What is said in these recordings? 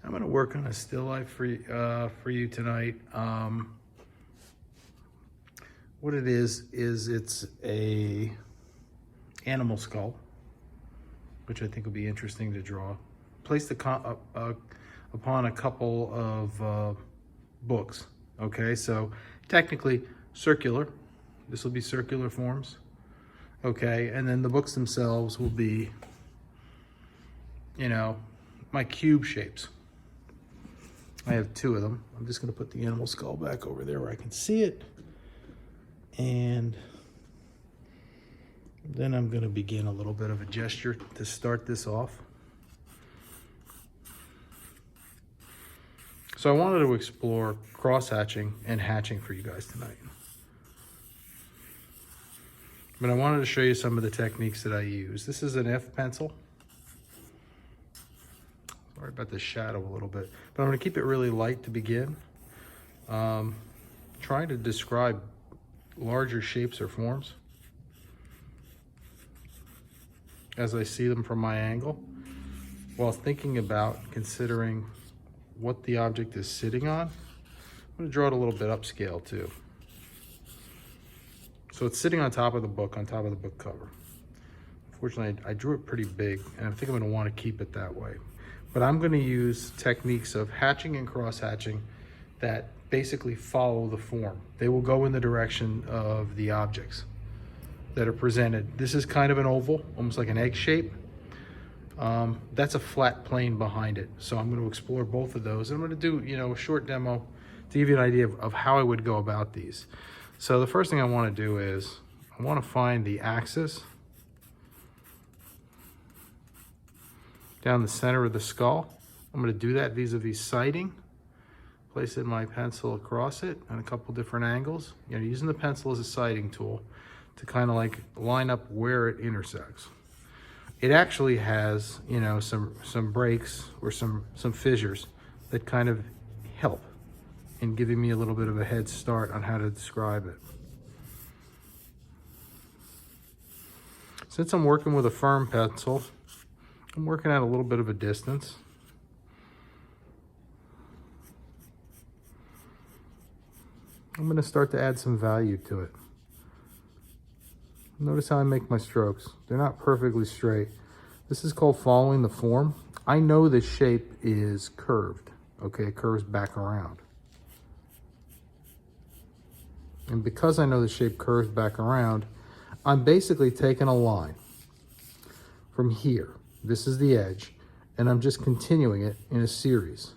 I'm going to work on a still life for you tonight. What it is it's a animal skull, which I think will be interesting to draw. Placed upon a couple of books. Okay, so technically circular. This will be circular forms. Okay, and then the books themselves will be, you know, my cube shapes. I have two of them. I'm just going to put the animal skull back over there where I can see it. And then I'm going to begin a little bit of a gesture to start this off. So I wanted to explore cross-hatching and hatching for you guys tonight. But I wanted to show you some of the techniques that I use. This is an F pencil. Sorry about the shadow a little bit, but I'm going to keep it really light to begin. Trying to describe larger shapes or forms as I see them from my angle, while thinking about considering what the object is sitting on. I'm going to draw it a little bit upscale too. So it's sitting on top of the book, on top of the book cover. Unfortunately, I drew it pretty big, and I think I'm going to want to keep it that way. But I'm going to use techniques of hatching and cross-hatching that basically follow the form. They will go in the direction of the objects that are presented. This is kind of an oval, almost like an egg shape. That's a flat plane behind it. So I'm going to explore both of those. I'm going to do, a short demo to give you an idea of how I would go about these. So the first thing I want to do is I want to find the axis down the center of the skull. I'm going to do that vis-a-vis sighting. Place in my pencil across it at a couple different angles. Using the pencil as a sighting tool to kind of like line up where it intersects. It actually has, some breaks or some fissures that kind of help in giving me a little bit of a head start on how to describe it. Since I'm working with a firm pencil, I'm working at a little bit of a distance. I'm going to start to add some value to it. Notice how I make my strokes. They're not perfectly straight. This is called following the form. I know the shape is curved. Okay, it curves back around. And because I know the shape curves back around, I'm basically taking a line from here. This is the edge, and I'm just continuing it in a series.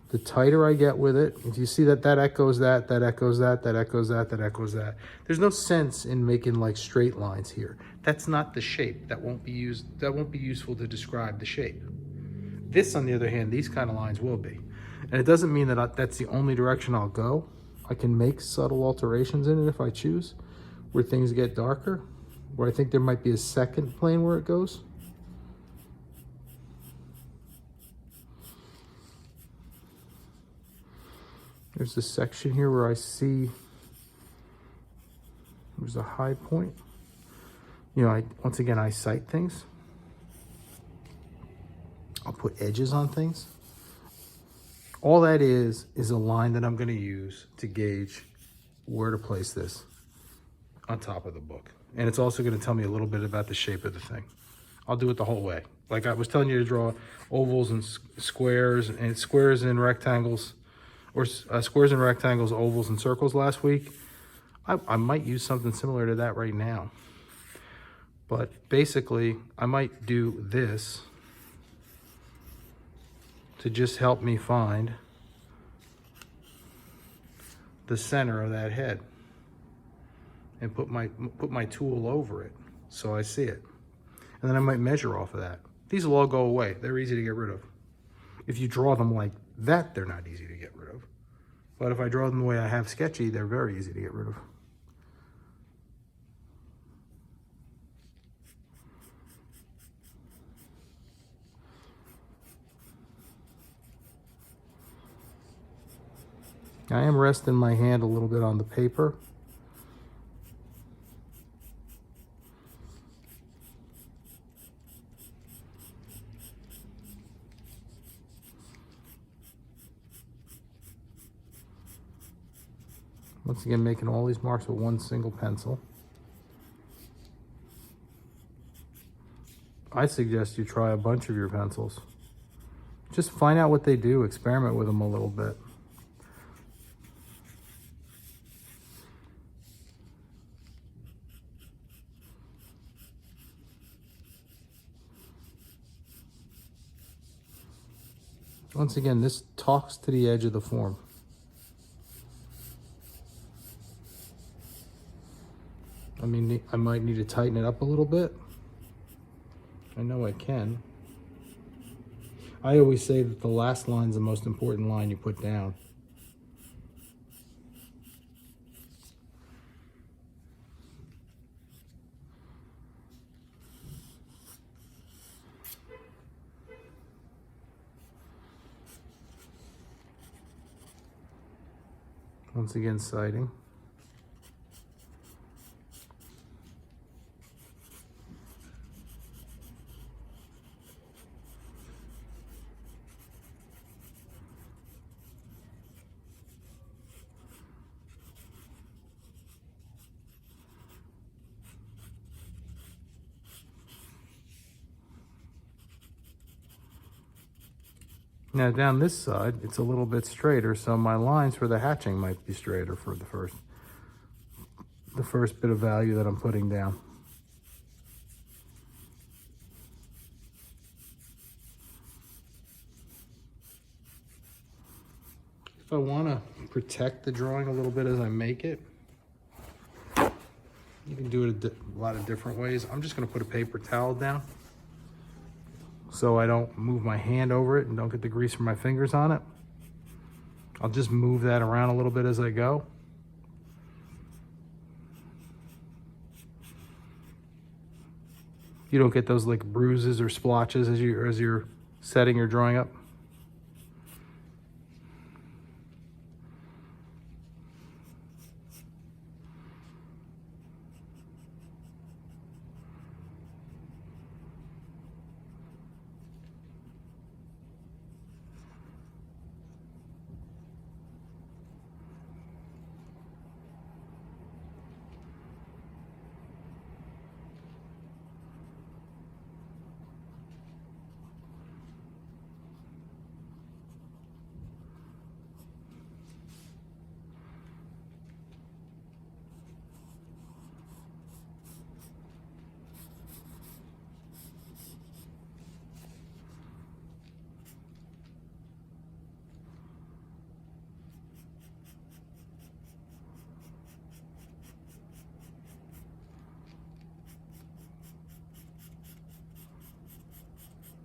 The tighter I get with it, if you see that echoes that echoes that echoes that echoes that. There's no sense in making like straight lines here. That's not the shape. That won't be useful to describe the shape. This, on the other hand, these kind of lines will be. And it doesn't mean that that's the only direction I'll go. I can make subtle alterations in it if I choose, where things get darker, where I think there might be a second plane where it goes. There's this section here where I see there's a high point. Once again, I sight things. I'll put edges on things. All that is a line that I'm going to use to gauge where to place this on top of the book. And it's also going to tell me a little bit about the shape of the thing. I'll do it the whole way. Like I was telling you to draw ovals and squares and rectangles, or squares and rectangles, ovals and circles last week. I might use something similar to that right now. But basically, I might do this to just help me find the center of that head and put my tool over it so I see it. And then I might measure off of that. These will all go away. They're easy to get rid of. If you draw them like that, they're not easy to get rid of. But if I draw them the way I have sketchy, they're very easy to get rid of. I am resting my hand a little bit on the paper. Once again, making all these marks with one single pencil. I suggest you try a bunch of your pencils. Just find out what they do, experiment with them a little bit. Once again, this talks to the edge of the form. I mean, I might need to tighten it up a little bit. I know I can. I always say that the last line is the most important line you put down. Once again, sighting. Now down this side, it's a little bit straighter, so my lines for the hatching might be straighter for the first bit of value that I'm putting down. If I want to protect the drawing a little bit as I make it, you can do it a lot of different ways. I'm just going to put a paper towel down so I don't move my hand over it and don't get the grease from my fingers on it. I'll just move that around a little bit as I go. You don't get those like bruises or splotches as you're setting your drawing up.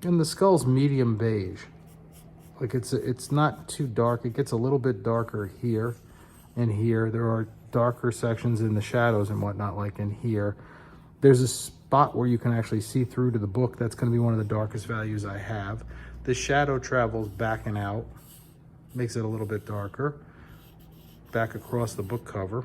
And the skull's medium beige. Like it's not too dark. It gets a little bit darker here and here. There are darker sections in the shadows and whatnot, like in here. There's a spot where you can actually see through to the book. That's going to be one of the darkest values I have. The shadow travels back and out, makes it a little bit darker. Back across the book cover.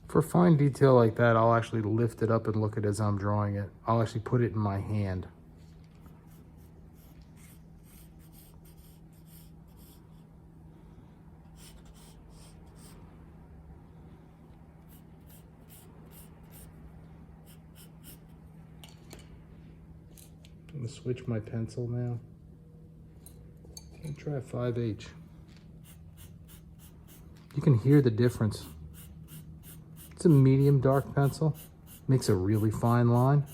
For fine detail like that, I'll actually lift it up and look at it as I'm drawing it. I'll actually put it in my hand. I'm gonna switch my pencil now. I'm gonna try 5H. You can hear the difference. It's a medium dark pencil. Makes a really fine line.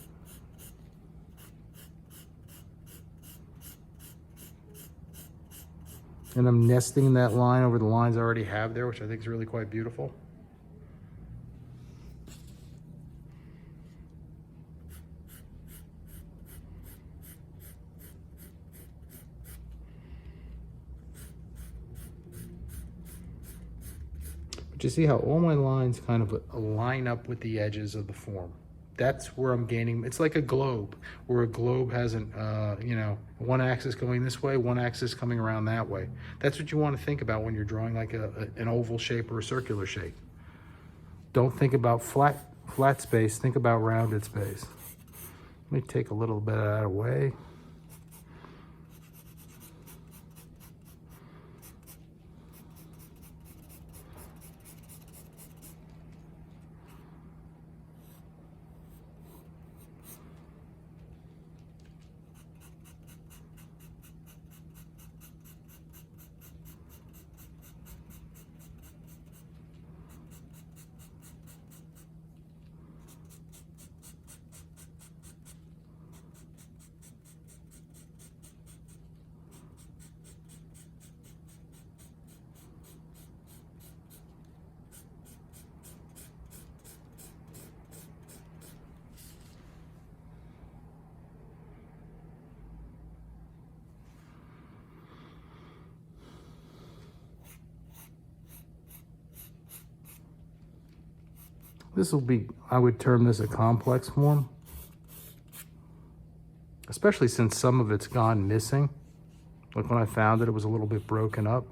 And I'm nesting that line over the lines I already have there, which I think is really quite beautiful. But you see how all my lines kind of line up with the edges of the form. That's where I'm gaining. It's like a globe, where a globe has you know, one axis going this way, one axis coming around that way. That's what you want to think about when you're drawing like an oval shape or a circular shape. Don't think about flat space, think about rounded space. Let me take a little bit of that away. This will be, I would term this a complex form, especially since some of it's gone missing. Like when I found it, it was a little bit broken up.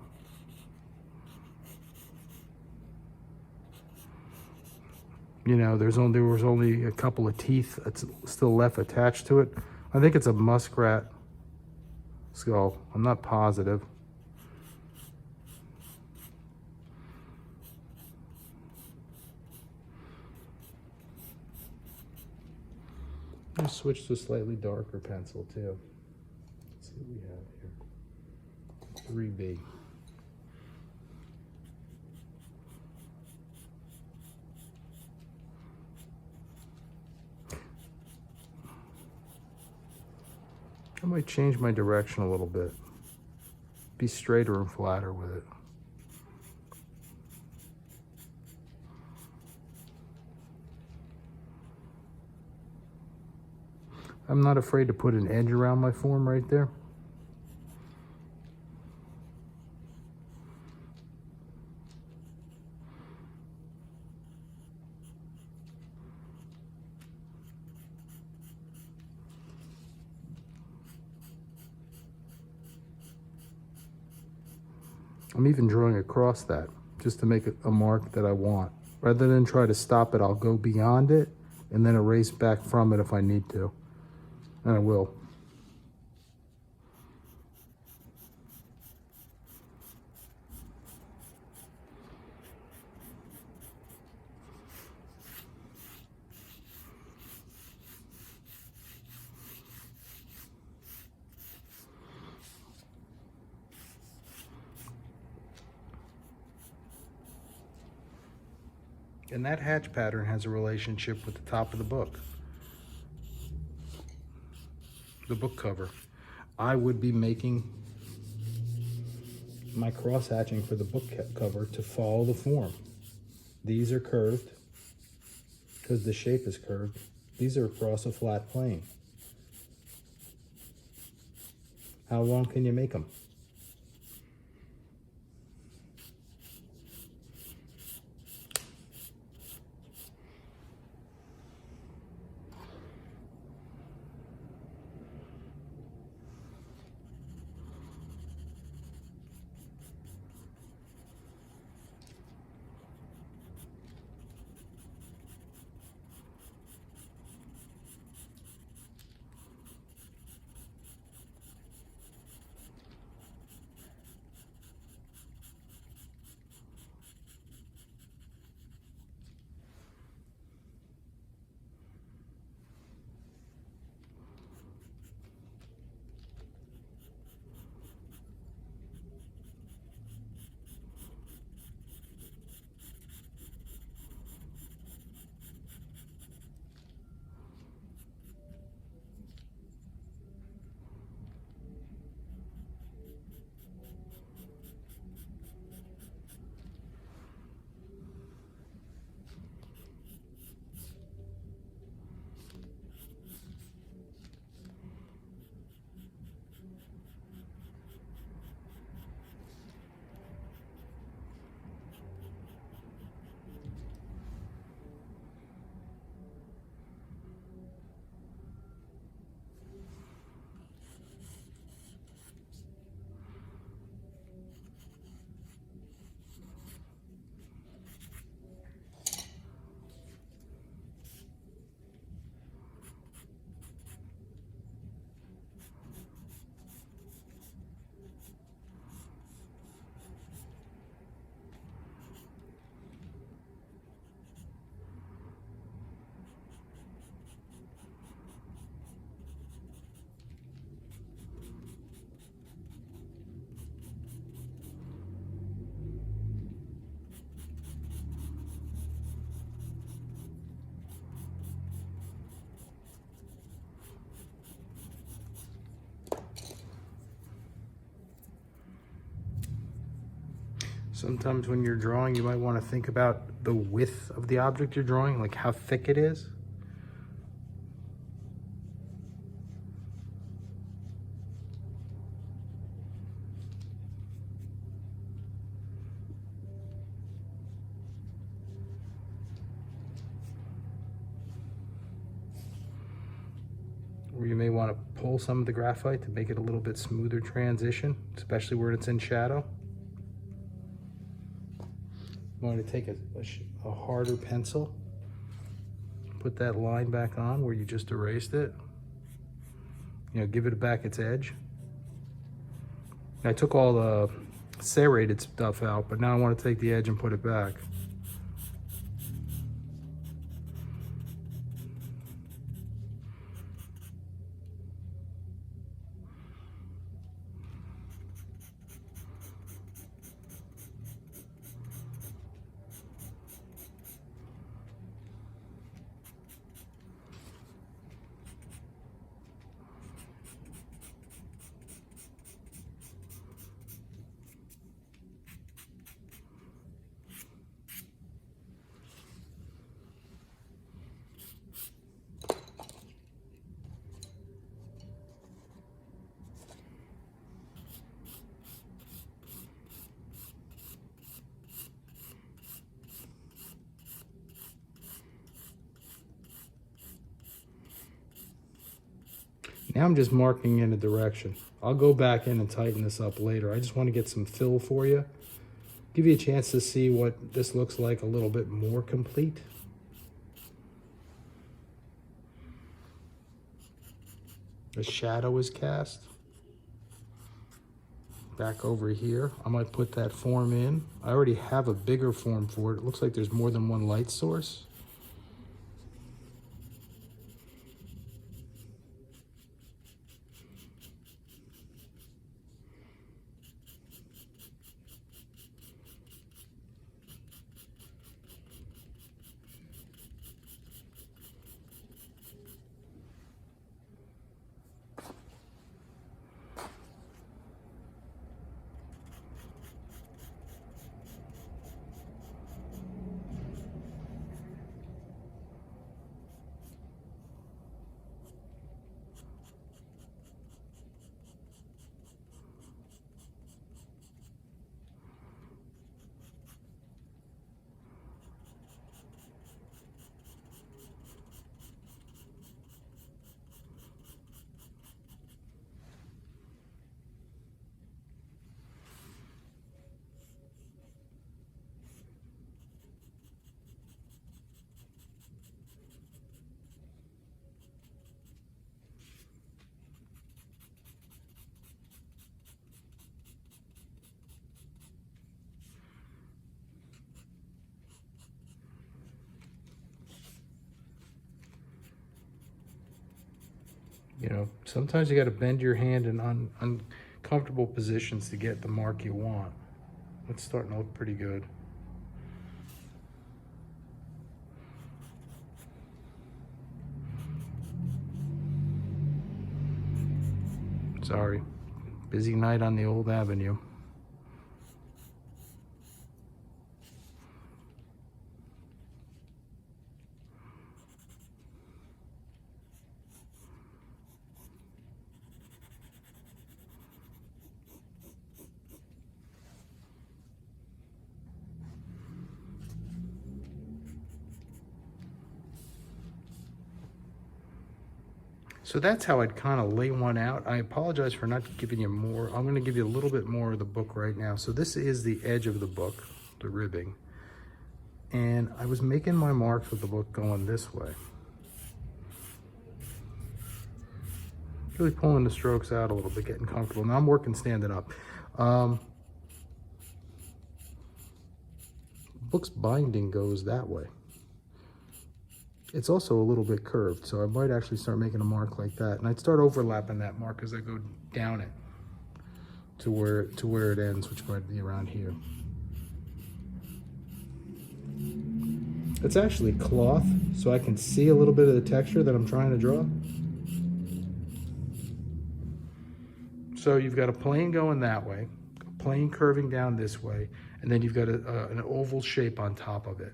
You know, there was only a couple of teeth that's still left attached to it. I think it's a muskrat skull. I'm not positive. I'm gonna switch to a slightly darker pencil too. Let's see what we have here. 3B. I might change my direction a little bit. Be straighter and flatter with it. I'm not afraid to put an edge around my form right there. I'm even drawing across that just to make it a mark that I want. Rather than try to stop it, I'll go beyond it and then erase back from it if I need to. And I will. And that hatch pattern has a relationship with the top of the book cover. I would be making my cross hatching for the book cover to follow the form. These are curved because the shape is curved. These are across a flat plane. How long can you make them? Sometimes when you're drawing, you might want to think about the width of the object you're drawing, like how thick it is. Or you may want to pull some of the graphite to make it a little bit smoother transition, especially where it's in shadow. You want to take a harder pencil, put that line back on where you just erased it. You know, give it back its edge. I took all the serrated stuff out, but now I want to take the edge and put it back. Now I'm just marking in a direction. I'll go back in and tighten this up later. I just want to get some fill for you. Give you a chance to see what this looks like a little bit more complete. The shadow is cast. Back over here, I might put that form in. I already have a bigger form for it. It looks like there's more than one light source. You know, sometimes you got to bend your hand in uncomfortable positions to get the mark you want. It's starting to look pretty good. Sorry, busy night on the old avenue. So that's how I'd kind of lay one out. I apologize for not giving you more. I'm going to give you a little bit more of the book right now. So this is the edge of the book, the ribbing. And I was making my marks with the book going this way. Really pulling the strokes out a little bit, getting comfortable. Now I'm working standing up. Book's binding goes that way. It's also a little bit curved, so I might actually start making a mark like that. And I'd start overlapping that mark as I go down it to where it ends, which might be around here. It's actually cloth, so I can see a little bit of the texture that I'm trying to draw. So you've got a plane going that way, a plane curving down this way, and then you've got an oval shape on top of it.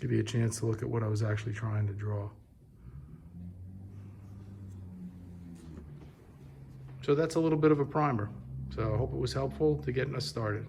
Give you a chance to look at what I was actually trying to draw. So that's a little bit of a primer. So I hope it was helpful to getting us started.